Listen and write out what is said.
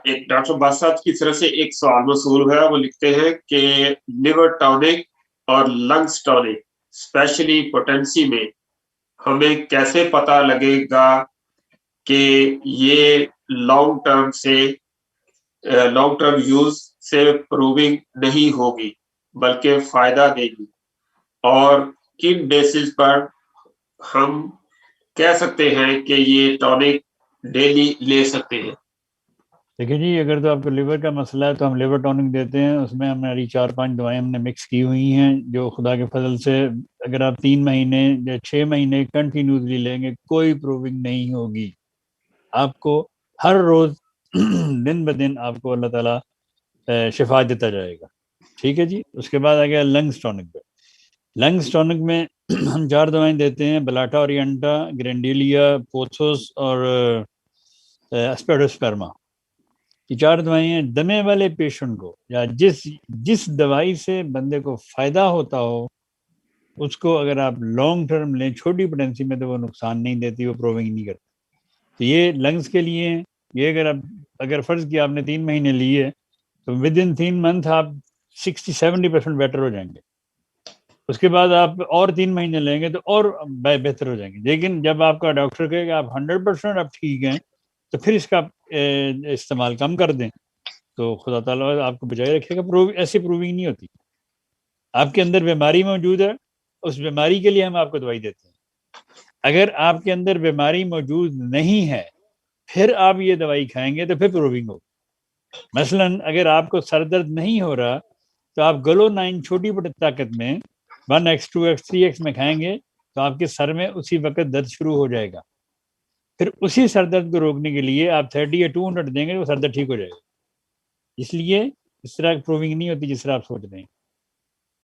ایک ڈاکٹر باسط کی طرف سے ایک سوال موصول ہوا، وہ لکھتے ہیں کہ لیور ٹونک اور لنگس ٹونک اسپیشلی پوٹینسی میں ہمیں کیسے پتہ لگے گا کہ یہ لانگ ٹرم یوز سے پروونگ نہیں ہوگی بلکہ فائدہ دے گی، اور کن بیسس پر ہم کہہ سکتے ہیں کہ یہ ٹونک ڈیلی لے سکتے ہیں؟ دیکھیے جی، اگر تو آپ کو لیور کا مسئلہ ہے تو ہم لیور ٹونک دیتے ہیں، اس میں ہماری 4-5 دوائیں ہم نے مکس کی ہوئی ہیں، جو خدا کے فضل سے اگر آپ 3 مہینے یا 6 مہینے کنٹینیوسلی لیں گے کوئی پروونگ نہیں ہوگی. آپ کو ہر روز دن بدن آپ کو اللہ تعالیٰ شفا دیتا جائے گا. ٹھیک ہے جی. اس کے بعد آ گیا لنگس ٹونک پہ. لنگس ٹونک میں ہم 4 دوائیں دیتے ہیں، بلاٹا اورینٹا، گرینڈیلیا، پوتھوس اور اسپیڈوسپرما. یہ 4 دوائیں ہیں. دمے والے پیشنٹ کو یا جس دوائی سے بندے کو فائدہ ہوتا ہو اس کو اگر آپ لانگ ٹرم لیں چھوٹی پوٹینسی میں تو وہ نقصان نہیں دیتی، وہ پروونگ نہیں کرتی. تو یہ لنگس کے لیے ہیں. یہ اگر فرض کیا آپ نے 3 مہینے لی ہے تو ود ان 3 منتھ آپ 60-70% بیٹر ہو جائیں گے. اس کے بعد آپ اور 3 مہینے لیں گے تو اور بہتر ہو جائیں گے. لیکن جب آپ کا ڈاکٹر کہے کہ آپ 100% آپ ٹھیک ہیں تو پھر اس کا استعمال کم کر دیں تو خدا تعالیٰ آپ کو بچائے رکھے گا. ایسی پروونگ نہیں ہوتی. آپ کے اندر بیماری موجود ہے، اس بیماری کے لیے ہم آپ کو دوائی دیتے ہیں. اگر آپ کے اندر بیماری موجود نہیں ہے پھر آپ یہ دوائی کھائیں گے تو پھر پروونگ ہوگی. مثلا اگر آپ کو سر درد نہیں ہو رہا تو آپ گلو 9 چھوٹی بڑی طاقت میں 1x 2x 3x میں کھائیں گے تو آپ کے سر میں اسی وقت درد شروع ہو جائے گا. پھر اسی سر درد کو روکنے کے لیے آپ 30 یا 200 دیں گے تو وہ سر درد ٹھیک ہو جائے گا. اس لیے اس طرح پروونگ نہیں ہوتی جس طرح آپ سوچ رہے ہیں.